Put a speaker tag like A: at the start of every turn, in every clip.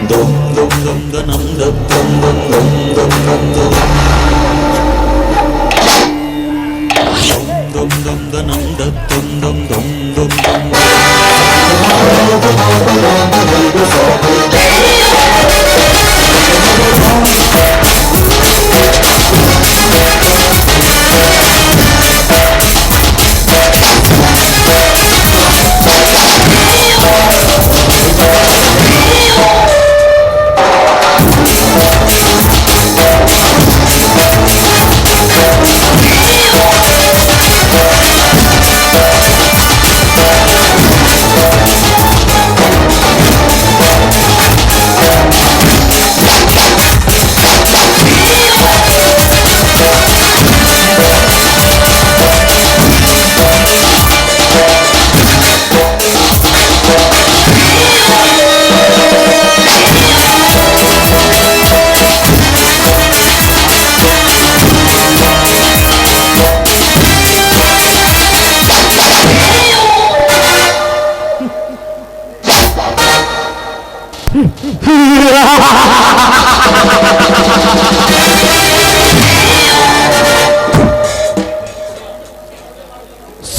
A: dum dum dum dum dum dum dum dum dum dum dum dum dum dum dum dum dum.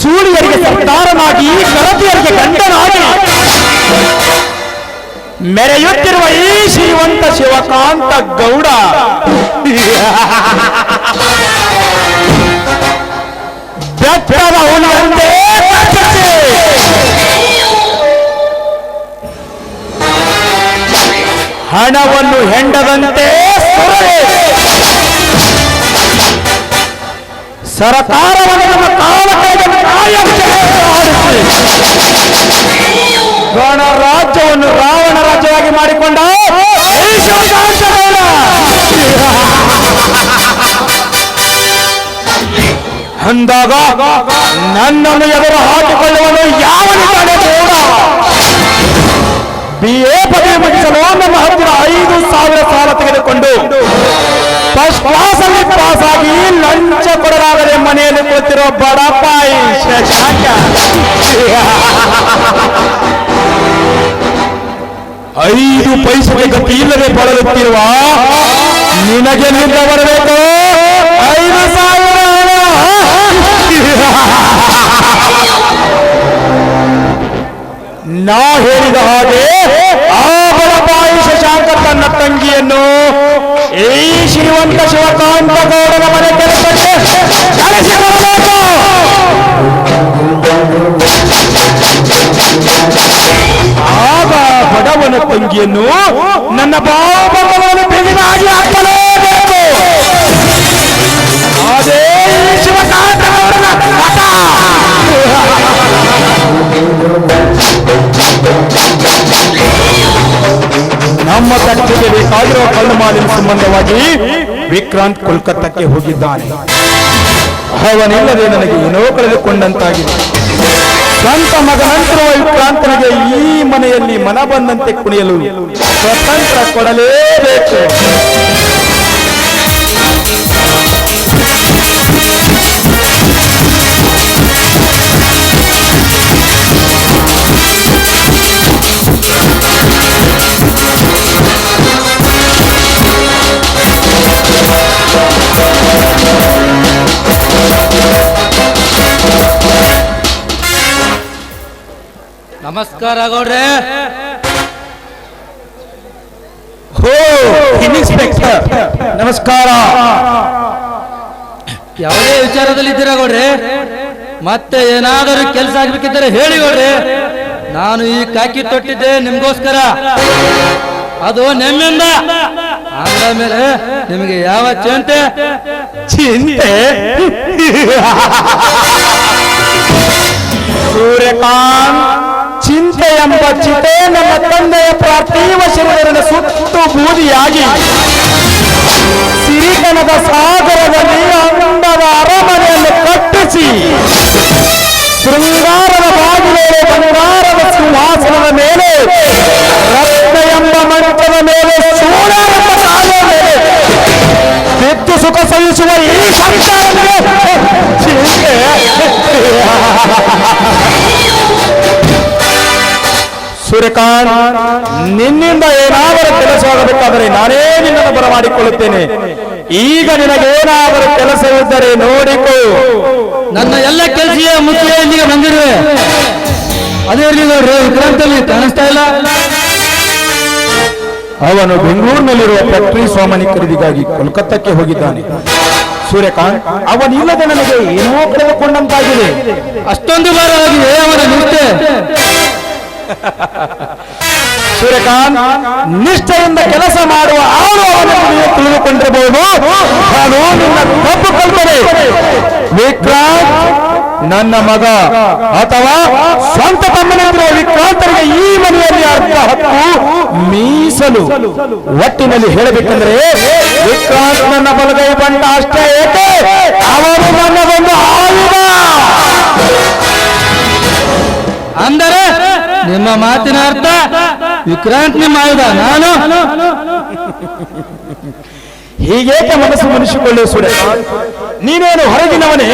B: ಸೂರ್ಯರಿಗೆ ಸರ್ದಾರನಾಗಿ ಗರತಿಯರಿಗೆ ಗಂಡನಾಗಿ ಮೆರೆಯುತ್ತಿರುವ ಈ ಶ್ರೀಮಂತ ಶಿವಕಾಂತ ಗೌಡ ಬೆಟ್ಟದ ಹುಲಿಯಂತೆ ಹಣವನ್ನು ಹೆಂಡದಂತೆ ಸರಕಾರವನ್ನು ನಮ್ಮ ಗಣರಾಜ್ಯವನ್ನು ರಾವಣ ರಾಜ್ಯವಾಗಿ ಮಾಡಿಕೊಂಡ ಅಂದಾಗ ನನ್ನನ್ನು ಎದುರು ಹಾಕಿಕೊಳ್ಳುವನು ಯಾವನಿದ್ದಾನೆ ಕೂಡ BA ಪದವಿ ಮುಗಿಸಲು ನಮ್ಮ ಹತ್ತಿರ 5,000 ಸಾಲ ತೆಗೆದುಕೊಂಡು ಫಸ್ಟ್ ಕ್ಲಾಸ್ ಅಲ್ಲಿ ಪಾಸ್ ಆಗಿ ಲಂಚ ಕೊಡಲಾಗದೆ ಮನೆಯಲ್ಲಿ ಕೂತಿರೋ ಬಡಪಾಯಿ ಶಶಾಂಕ 5 ಪೈಸೆಗೆ ಗತಿ ಇಲ್ಲದೆ ಬಳಲುತ್ತಿರುವ ನಿನಗೆಲ್ಲಿಂದ ಬರಬೇಕು 5,000 ನಾ ಹೇಳಿದ ಹಾಗೆ ಆ ಬಡಪಾಯಿ ಶಶಾಂಕ ತನ್ನ ತಂಗಿಯನ್ನು ಈ ಶ್ರೀಮಂತ ಶಿವಕಾಂತ ಗೌಡನ ಮನೆ ಕೆಲಸಕ್ಕೆ ಕಳಿಸಿಕೊಡಬೇಕು. ಆಗ ಬಡವನ ತಂಗಿಯನ್ನು ನನ್ನ ಬಾಬವನ್ನು ಬಿಗಿದಾಗಿ ಹಾಕಲೇಬೇಕು. ಅದೇ ಶಿವಕಾಂತ ಗೌಡನ ಹಠ. ನಮ್ಮ ತಂಟೆಗೆ ಬೇಕಾಗಿರುವ ಕಲ್ಲು ಮಾಲಿನ ಸಂಬಂಧವಾಗಿ ವಿಕ್ರಾಂತ್ ಕೋಲ್ಕತ್ತಾಕ್ಕೆ ಹೋಗಿದ್ದಾನೆ. ಅವನಿಲ್ಲದೆ ನನಗೆ ಏನೋ ಕಳೆದುಕೊಂಡಂತಾಗಿದೆ. ಸ್ವಂತ ಮಗನಂತಿರುವ ವಿಕ್ರಾಂತನಿಗೆ ಈ ಮನೆಯಲ್ಲಿ ಮನ ಬಂದಂತೆ ಕುಣಿಯಲು ಸ್ವತಂತ್ರ ಕೊಡಲೇಬೇಕು.
C: ನಮಸ್ಕಾರ ಗೌಡ್ರೆ.
B: ಹೋ ಇನ್ಸ್ಪೆಕ್ಟರ್ ನಮಸ್ಕಾರ.
C: ಯಾವುದೇ ವಿಚಾರದಲ್ಲಿದ್ದೀರಾ ಗೌಡ್ರೆ? ಮತ್ತೆ ಏನಾದರೂ ಕೆಲಸ ಆಗ್ಬೇಕಿದ್ದರೆ ಹೇಳಿ ಗೌಡ್ರೆ. ನಾನು ಈ ಕಾಕಿ ತೊಟ್ಟಿದ್ದೆ ನಿಮ್ಗೋಸ್ಕರ, ಅದು ನೆಮ್ಮಿಂದ. ಅಂದ ಮೇಲೆ ನಿಮಗೆ ಯಾವ ಚಿಂತೆ
B: ಸೂರ್ಯಕಾಂತ್, ಚಿಂತೆ ಎಂಬ ಚಿತೆ ನನ್ನ ತಂದೆಯ ಪಾರ್ಥಿವ ಶರೀರದ ಸುತ್ತು ಬೂದಿಯಾಗಿ ಸಿರಿಕನದ ಸಾಗರದಲ್ಲಿ ಅಂದದ ಅರಮನೆಯನ್ನು ಕಟ್ಟಿಸಿ ಶೃಂಗಾರದ ಬಾಗಿಲೇ ಬಂಗಾರದ ಸಿಂಹಾಸನದ ಮೇಲೆ ರತ್ನ ಎಂಬ ಮಂಚದ ಮೇಲೆ ಸೂರ್ಯ ಎಂಬ ತಾಯಿಯ ಮೇಲೆ ಬಿದ್ದು ಸುಖ ಸಹಿಸುವ ಈ ಸಂಸಾರಕ್ಕೆ ಚಿಂತೆ. ಸೂರ್ಯಕಾಂತ್, ನಿನ್ನಿಂದ ಏನಾದರೂ ಕೆಲಸವಾಗಬೇಕಾದರೆ ನಾನೇ ನಿನ್ನನ್ನು ಬರಮಾಡಿಕೊಳ್ಳುತ್ತೇನೆ. ಈಗ ನಿನಗೇನಾದರೂ ಕೆಲಸವಿದ್ದರೆ ನೋಡಿಕೊ.
C: ನನ್ನ ಎಲ್ಲ ಕೆಲಸ ಮುಖ್ಯ ಇಲ್ಲಿಗೆ ಬಂದಿರುವೆ. ಅದೇ ನೋಡ್ರಿ, ವಿಕ್ರಾಂತಲ್ಲಿ ಕಾಣಿಸ್ತಾ ಇಲ್ಲ.
B: ಅವನು ಬೆಂಗಳೂರಿನಲ್ಲಿರುವ ಫ್ಯಾಕ್ಟರಿ ಸಾಮಾನ್ಯ ಖರೀದಿಗಾಗಿ ಕೋಲ್ಕತ್ತಾಕ್ಕೆ ಹೋಗಿದ್ದಾನೆ. ಸೂರ್ಯಕಾಂತ್, ಅವನಿಲ್ಲದೆ ನನಗೆ ಏನೋ ಕಳೆದುಕೊಂಡಂತಾಗಿದೆ.
C: ಅಷ್ಟೊಂದು ಭಾರವಾಗಿದೆ ಅವನ ನಿಷ್ಠೆ.
B: ಸೂರ್ಯಕಾಂತ್, ನಿಷ್ಠೆಯಿಂದ ಕೆಲಸ ಮಾಡುವ ಆಳು ಅವನನ್ನು ನೀವು ತಿಳಿದುಕೊಂಡಿರಬಹುದು. ನಾನು ನಿನ್ನ ತಪ್ಪು ಕಲ್ಪನೆ. ವಿಕ್ರಾಂತ್ ನನ್ನ ಮಗ ಅಥವಾ ಸ್ವಂತ ತಮ್ಮನಿರುವ ವಿಕ್ರಾಂತರಿಗೆ ಈ ಮನೆಯಲ್ಲಿ ಅರ್ಧ ಹಕ್ಕು ಮೀಸಲು. ಒಟ್ಟಿನಲ್ಲಿ ಹೇಳಬೇಕೆಂದರೆ ವಿಕ್ರಾಂತ್ ನನ್ನ ಬಲಗೈ ಬಂಟ ಅಷ್ಟೇ ಏಕೆ, ಅವರು ನನ್ನ ಒಂದು ಆಯುಧ.
C: ಅಂದರೆ ನಿಮ್ಮ ಮಾತಿನ ಅರ್ಥ ವಿಕ್ರಾಂತ್ ನಿಮ್ಮ ಆಯುಧ, ನಾನು
B: ಹೀಗೇಕೆ ಮನಸ್ಸು ಮುನಿಸಿಕೊಳ್ಳು ಸೂರ್ಯಕಾಂತ್? ನೀನೇನು ಹೊರಗಿನವನೇ?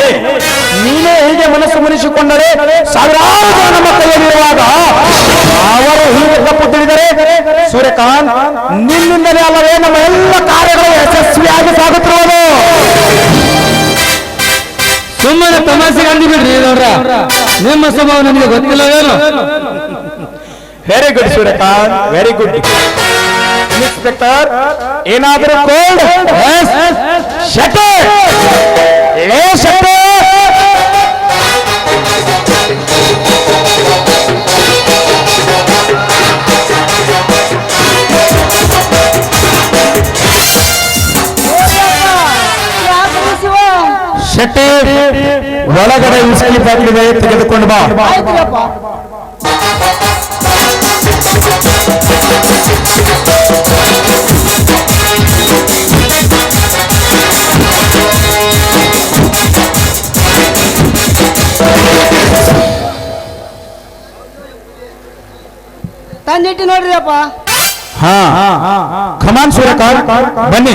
B: ನೀನೇ ಹೀಗೆ ಮನಸ್ಸು ಮುನಿಸಿಕೊಂಡರೆ ಸಾವಿರಾರು ಜನ ನಮ್ಮ ಕೈಯಲ್ಲಿರುವಾಗ ಅವರು ಹೀಗೆ ತಪ್ಪು ತಿಳಿದರೆ ಸೂರ್ಯಕಾಂತ್, ನಿನ್ನಿಂದಲೇ ಅಲ್ಲವೇ ನಮ್ಮ ಎಲ್ಲ ಕಾರ್ಯಗಳು ಯಶಸ್ವಿಯಾಗಿ ಸಾಗುತ್ತಿರುವುದು.
C: ಸುಮ್ಮನೆ ತಮಾಷೆಗೆ ಅಂದಿಬಿಡ್ರಿ ನೋಡ್ರ, ನಿಮ್ಮ ಸ್ವಭಾವ ನನಗೆ ಗೊತ್ತಿಲ್ಲವೇನು?
B: Very good Suryakant, very good. Inspector, ಏನಾದರೂ ಕೋಲ್ಡ್? ಶಟೆ ಲೇ ಶಟೆ. ಶಟೆ, ಒಳಗಡೆ ವಿಸ್ಕಿ ಬಾಟಲಿದೆ, ತೆಗೆದುಕೊಂಡು ಬಾ.
D: ತಂದಿಟ್ಟು ನೋಡ್ರಿ ಅಪ್ಪ.
B: ಹಾ, ಖಮಾನ್ ಸೂರ್ಯಕಾಂತ್, ಬನ್ನಿ.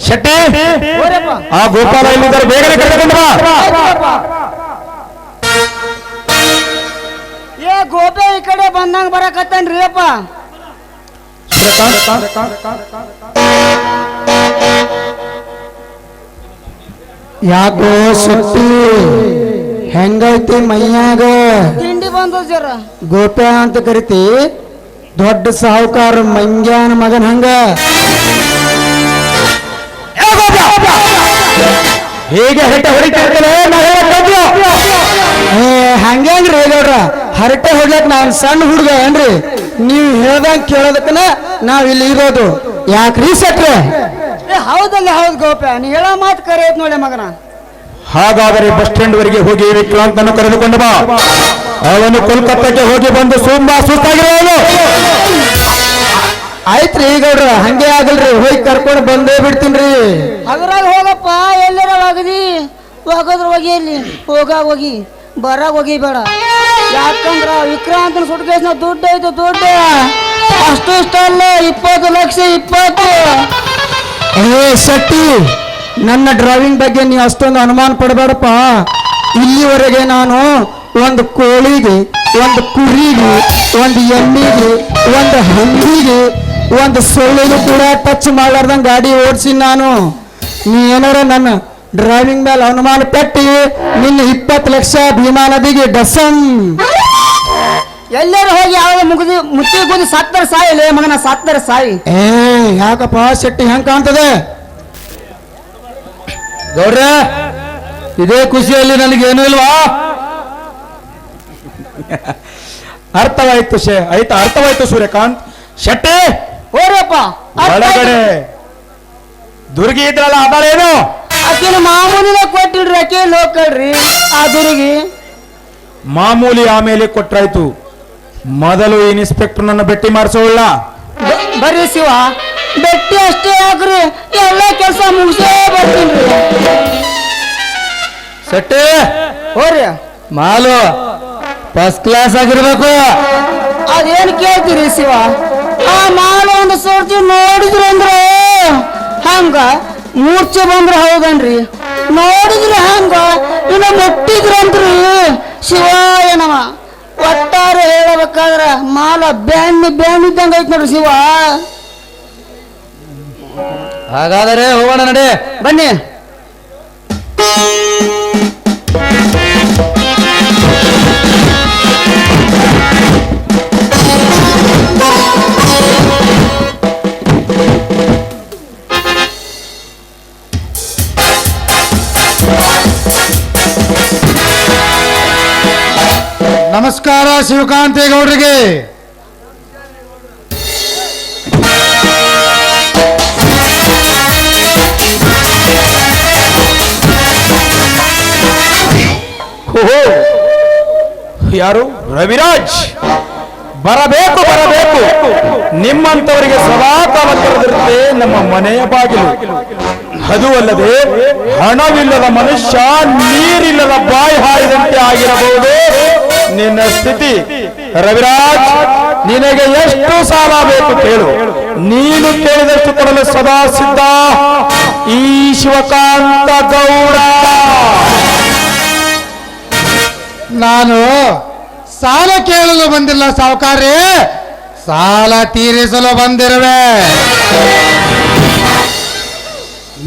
B: ಶೆಟ್ಟಿ, ಆ ಗೋಪಾಲ ಇಲ್ಲಿದ್ದಾರೆ, ಬೇಗನೆ ಕರೆದುಕೊಂಡು ಬಾ.
D: ಏ ಗೋಪೆ ಈ ಕಡೆ ಬಂದಂಗ ಬರಕತ್ತನ್ರಿ ಅಪ್ಪ.
E: ಯಾಕೋ ಶಕ್ತಿ ಹೆಂಗೈತಿ ಮೈಯಾಗ?
D: ತಿಂಡಿ ಬಂದು ಜರ
E: ಗೋಪ್ಯ ಅಂತ ಕರಿತಿ, ದೊಡ್ಡ ಸಾಹುಕಾರ ಮಂಗ್ಯಾನ ಮಗನ ಹಂಗ.
B: ಹೇಗೆ ಹರಟೆ ಹೊಡಿತಿರ್ತಾರೆ?
E: ಹಂಗ್ರಿ ಗೌಡ್ರ, ಹರಟೆ ಹೊಡ್ಲಕ್ ನಾನ್ ಸಣ್ಣ ಹುಡುಗ ಏನ್ರಿ? ನೀವ್ ಹೇಳ್ದಂಗ ಕೇಳೋದಕ್ಕನ ನಾವ್ ಇಲ್ಲಿ ಇರೋದು. ಯಾಕ್ರಿ ಸಟ್ರೆ?
D: ಏ ಹೌದಲ್ಲ, ಹೌದು ಗೋಪ್ಯ, ನೀ ಹೇಳೋ ಮಾತು ಕರೆ ಐತ್ ನೋಡಿ ಮಗನ.
B: ಹಾಗಾದರೆ ಬಸ್ ಸ್ಟ್ಯಾಂಡ್ ವರೆಗೆ ಹೋಗಿ ವಿಕ್ರಾಂತ್ ಅನ್ನು ಕರೆದುಕೊಂಡು ಬಾ. ಅವನು ಕೋಲ್ಕತ್ತಾಕ್ಕೆ ಹೋಗಿ ಬಂದು ತುಂಬಾ ಸುಸ್ತಾಗಿರೋನು.
E: ಆಯ್ತ್ರಿ ಗೌಡ್ರ, ಹಂಗೆ ಆಗಲ್ರಿ, ಹೋಗಿ ಕರ್ಕೊಂಡು ಬಂದೇ ಬಿಡ್ತೀನ್ರಿ.
D: ಅದ್ರಾಗ ಹೋಗಪ್ಪ, ಎಲ್ಲರ ಒಗದಿ ಹೋಗೋದ್ರ ಹೋಗಿ, ಎಲ್ಲಿ ಹೋಗಾಗ ಹೋಗಿ ಬರಾಗ ಹೋಗಿ ಬೇಡ. ಯಾಕಂದ್ರ ವಿಕ್ರಾಂತನ ಸುಟ್ಕೇಸ್ನ ದುಡ್ಡು ಐತೆ, ದುಡ್ಡು ಅಷ್ಟು ಇಷ್ಟ ಅಲ್ಲ, 20 ಲಕ್ಷ 20.
E: ಏ ಶೆಟ್ಟಿ, ನನ್ನ ಡ್ರೈವಿಂಗ್ ಬಗ್ಗೆ ನೀವು ಅಷ್ಟೊಂದು ಅನುಮಾನ ಪಡಬೇಡಪ್ಪ. ಇಲ್ಲಿವರೆಗೆ ನಾನು ಒಂದು ಕೋಳಿಗೆ, ಒಂದು ಕುರಿಗೆ, ಒಂದು ಎಮ್ಮಿಗೆ, ಒಂದು ಹಂದಿಗೆ, ಒಂದು ಸೊಳ್ಳೆಗೂ ಕೂಡ ಟಚ್ ಮಾಡಲಾರ್ದಂಗೆ ಗಾಡಿ ಓಡಿಸಿ ನಾನು. ನೀ ಏನಾರ ನನ್ನ ಡ್ರೈವಿಂಗ್ ಮೇಲೆ ಅನುಮಾನ ಪಟ್ಟಿ ನಿನ್ನ 20 ಲಕ್ಷ ಭೀಮಾ ನದಿಗೆ ಡಸನ್.
D: ಎಲ್ಲರೂ ಹೋಗಿ ಯಾವ ಮುಗಿದಿ ಮುತ್ತಿ ಗುದಿ ಸತ್ತರ ಸಾಯಿಲೆ ಮಗನ, ಸತ್ತರ ಸಾಯಿ.
E: ಏ ಯಾಕಪ್ಪ ಶೆಟ್ಟಿ ಹೆಂಗ್ ಕಾಣ್ತದೆ?
C: ಗೌಡ್ರ, ಇದೇ ಖುಷಿಯಲ್ಲಿ ನನಗೇನು ಇಲ್ವಾ?
B: ಅರ್ಥವಾಯ್ತು ಅರ್ಥವಾಯ್ತು ಸೂರ್ಯಕಾಂತ್. ಶೆಟ್ಟಿ,
D: ಹೋರಪ್ಪ,
B: ಒಳಗಡೆ ದುರ್ಗಿ ಇದ್ರಲ್ಲ, ಅದಾಳೇನು?
D: ಅಕ್ಕಿನ ಮಾಮೂಲಿನ ಕೊಟ್ಟಿಡ್ರಿ, ಅಕ್ಕಿ ಲೋಕಲ್ರಿ. ಆ ದುರ್ಗಿ
B: ಮಾಮೂಲಿ ಆಮೇಲೆ ಕೊಟ್ರಾಯ್ತು, ಮೊದಲು ಇನ್ಸ್ಪೆಕ್ಟರ್ ನನ್ನ ಭೇಟಿ ಮಾಡಿಸೋಲ್ಲ.
D: ಬರ್ರಿ ಶಿವ, ಬೆಟ್ಟಿ ಅಷ್ಟೇ ಆಗ್ರಿ, ಎಲ್ಲ ಕೆಲಸ ಮುಗಿಸೇ ಬರ್ತೀನಿ.
C: ಸೆಟ್ಟೆ
D: ಹೋರಿ,
C: ಮಾಲು ಫಸ್ಟ್ ಕ್ಲಾಸ್ ಆಗಿರ್ಬೇಕು.
D: ಅದೇನ್ ಕೇಳ್ತೀರಿ ಶಿವ? ಆ ಮಾಲು ಒಂದು ಸರ್ತಿ ನೋಡಿದ್ರಿ ಅಂದ್ರೆ ಹಂಗ, ಮೂರ್ಛೆ ಬಂದ್ರ ಹೌದನ್ರಿ, ನೋಡಿದ್ರಿ ಹಂಗ, ಇನ್ನು ಮುಟ್ಟಿದ್ರಂತ್ರಿ ಶಿವಾಯ ನಮ. ಒಟ್ಟಾರೆ ಹೇಳಬೇಕು ನೋಡ್ಬೇಕಾದ್ರ ಮಾಲ ಬ್ಯಾನ್ ಇದ್ದಂಗ ಐತ್ ನೋಡ್ರಿ ಶಿವ.
C: ಹಾಗಾದರೆ ಹೋಗೋಣ ನಡೆ.
D: ಬನ್ನಿ.
B: ನಮಸ್ಕಾರ ಶಿವಕಾಂತೇಗೌಡರಿಗೆ. ಯಾರು? ರವಿರಾಜ್. ಬರಬೇಕು ಬರಬೇಕು. ನಿಮ್ಮಂತವರಿಗೆ ಸದಾ ಕಾಲ ತೆರೆದಿರುತ್ತೆ ನಮ್ಮ ಮನೆಯ ಬಾಗಿಲು. ಅದು ಅಲ್ಲದೆ ಹಣವಿಲ್ಲದ ಮನುಷ್ಯ ನೀರಿಲ್ಲದ ಬಾಯಿ ಹಾರಿದಂತೆ ಆಗಿರಬಹುದು ನಿನ್ನ ಸ್ಥಿತಿ. ರವಿರಾಜ್, ನಿನಗೆ ಎಷ್ಟು ಸಾಲ ಬೇಕು ಕೇಳು, ನೀನು ಕೇಳಿದಷ್ಟು ಕೊಡಲು ಸದಾ ಸಿದ್ಧ ಈ ಶಿವಕಾಂತ ಗೌಡ.
F: ನಾನು ಸಾಲ ಕೇಳಲು ಬಂದಿಲ್ಲ ಸಾವುಕಾರ್ರೆ, ಸಾಲ ತೀರಿಸಲು ಬಂದಿರುವೆ.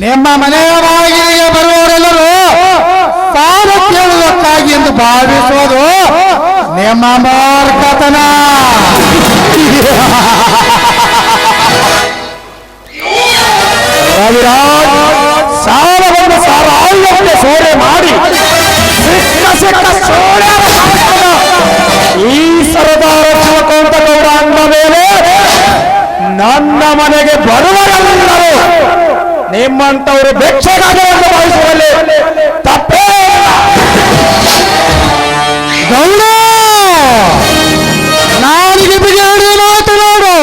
F: ನಿಮ್ಮ ಮನೆಯ ಬಾಗಿಲಿಗೆ ಬರುವವರೆಲ್ಲರೂ ಸಾಲ ಕೇಳುವುದಕ್ಕಾಗಿ ಎಂದು ಭಾವಿಸುವುದು ನಿಮ್ಮ ಮೂರ್ಖತನ.
B: ರವಿರಾಜ್, ಸಾಲವನ್ನು ಸಾರಾಳ್ಯಕ್ಕೆ ಸೋರೆ ಮಾಡಿ ಈ ಸರದಾರ ಶಿವಕಾಂತ ಗೌಡ ಅಂದ ಮೇಲೆ ನನ್ನ ಮನೆಗೆ ಬರುವರೆಲ್ಲರೂ ನಿಮ್ಮಂತವರು ಭಿಕ್ಷೆಗಾರರೆಂದು ಭಾವಿಸುವಲ್ಲಿ ತಪ್ಪೇ
F: ಗೌಡ, ನಾನಿಗೆ ಬಿಜಾಡಿ ಮಾತನಾಡು.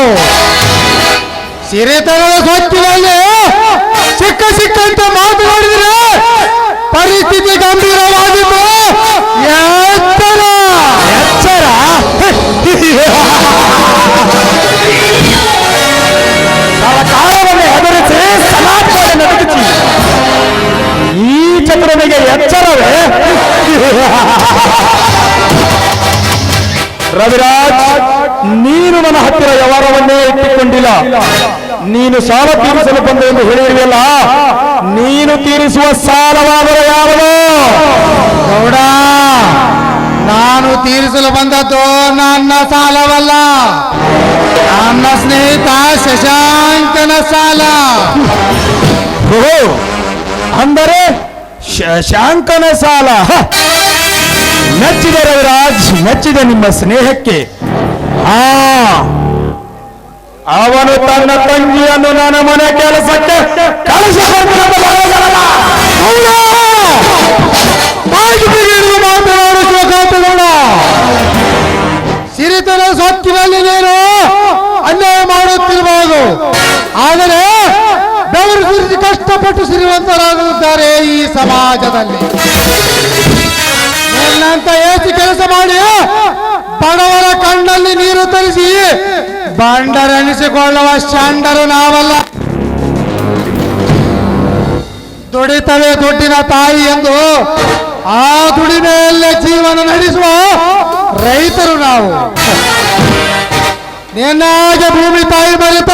F: ಸಿರಿತನದ ಸ್ವತ್ತಿನಲ್ಲಿ ಸಿಕ್ಕಂತ ಮಾತನಾಡಿದರೆ ಪರಿಸ್ಥಿತಿ ಗಂಭೀರವಾಗಿದ್ದು ಎಚ್ಚರ.
B: ಸರ್ಕಾರವನ್ನು ಹೆದರಿಸಿ ಸಮಾಜವನ್ನು ನಡುಗಿಸಿ ಈ ಚಂದ್ರನಿಗೆ ಎಚ್ಚರವೇ? ರವಿರಾಜ್, ನೀನು ನನ್ನ ಹತ್ತಿರ ವ್ಯವಹಾರವನ್ನೇ ಇಟ್ಟುಕೊಂಡಿಲ್ಲ. ನೀನು ಸಾಲ ತೀರಿಸಲು ಬಂದೆ ಎಂದು ಹೇಳಿರುವಲ್ಲ, ನೀನು ತೀರಿಸುವ ಸಾಲವಾದರೆ ಯಾವುದು?
F: ಗೌಡ, ನಾನು ತೀರಿಸಲು ಬಂದದ್ದು ನನ್ನ ಸಾಲವಲ್ಲ, ನನ್ನ ಸ್ನೇಹಿತ ಶಶಾಂಕನ ಸಾಲ.
B: ಅಂದರೆ ಶಶಾಂಕನ ಸಾಲ. ಮೆಚ್ಚಿದೆ ರವಿರಾಜ್, ಮೆಚ್ಚಿದೆ ನಿಮ್ಮ ಸ್ನೇಹಕ್ಕೆ. ಅವನು ತನ್ನ ತಂಗಿಯನ್ನು ನನ್ನ ಮನೆ ಕೆಲಸಕ್ಕೆ
F: ಮಾತನಾಡು ಶಿವಕಾಂತಗೌಡ. ಸಿರಿತನ ಸ್ವತ್ತಿನಲ್ಲಿ ನೀನು ಅನ್ಯಾಯ ಮಾಡುತ್ತಿರಬಹುದು, ಆದರೆ ಬೆವರು ಸುರಿಸಿ ಕಷ್ಟಪಟ್ಟು ಶ್ರೀಮಂತರಾಗುತ್ತಾರೆ ಈ ಸಮಾಜದಲ್ಲಿ. ನಿನ್ನಂತ ಏಸಿ ಕೆಲಸ ಮಾಡಿ ಬಡವರ ಕಣ್ಣಲ್ಲಿ ನೀರು ತರಿಸಿ ಬಂಡರೆನಿಸಿಕೊಳ್ಳುವ ಷಂಡರು ನಾವಲ್ಲ. ದುಡಿತವೇ ದುಡ್ಡಿನ ತಾಯಿ ಎಂದು ಆ ದುಡಿಮೆಯಲ್ಲೇ ಜೀವನ ನಡೆಸುವ ರೈತರು ನಾವು. ನಿನ್ನಾಗೆ ಭೂಮಿ ತಾಯಿ ಬಲಿತ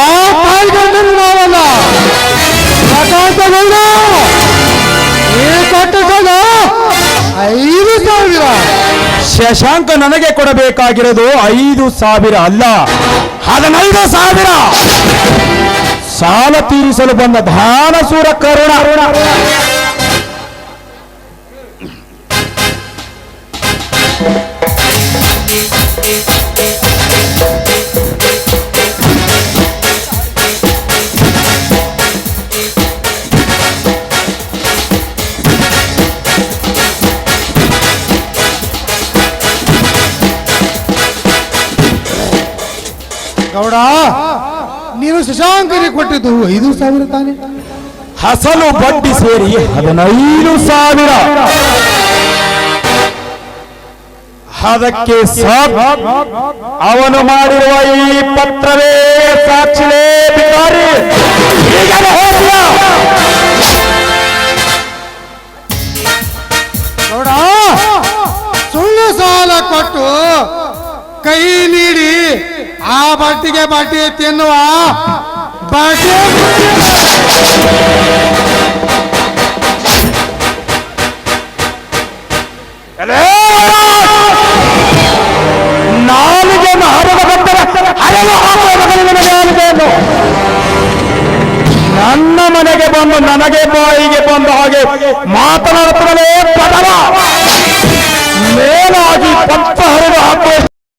F: ಆ ತಾಯಿ ಗಂಡರು ನಾವಲ್ಲ. ಪ್ರಕಾಶಗೌಡ, ಈ ಕೊಟ್ಟ ಸಾಲ 5,000.
B: ಶಶಾಂಕ ನನಗೆ ಕೊಡಬೇಕಾಗಿರೋದು 5,000 ಅಲ್ಲ, 15,000. ಸಾಲ ತೀರಿಸಲು ಬಂದ ದಾನಸೂರ ಕರುಣ.
F: ಗೌಡ, ನೀನು ಶಶಾಂಕರಿಗೆ ಕೊಟ್ಟಿದ್ದು 5,000 ತಾನೆ?
B: ಹಸಲು ಬಡ್ಡಿ ಸೇರಿ 15,000. ಅದಕ್ಕೆ ಅವನು ಮಾಡಿರುವ ಈ ಪತ್ರವೇ ಸಾಕ್ಷಿಲೇ ಭಿಕಾರಿ.
F: ಗೌಡ, ಸುಳ್ಳು ಸಾಲ ಕೊಟ್ಟು ಕೈ ನೀಡಿ ಆ ಬಟ್ಟಿಗೆ ಬಟ್ಟಿ ತಿನ್ನುವ ಬಟ್ಟೆ
B: ನಾಲಿಗೆ ಹರದ ಬಂದರೆ ಹರವು ಹಾಕುವ ಮಗನಿಗೆ ನಾಲಿಗೆಯನ್ನು ನನ್ನ ಮನೆಗೆ ಬಂದು ನನಗೆ ಬಾಯಿಗೆ ಬಂದ ಹಾಗೆ ಮಾತನಾಡುತ್ತಲೇ ಪದವ ಮೇಲಾಗಿ ಪಂಚ ಹರಿದು ಹಾಕುವ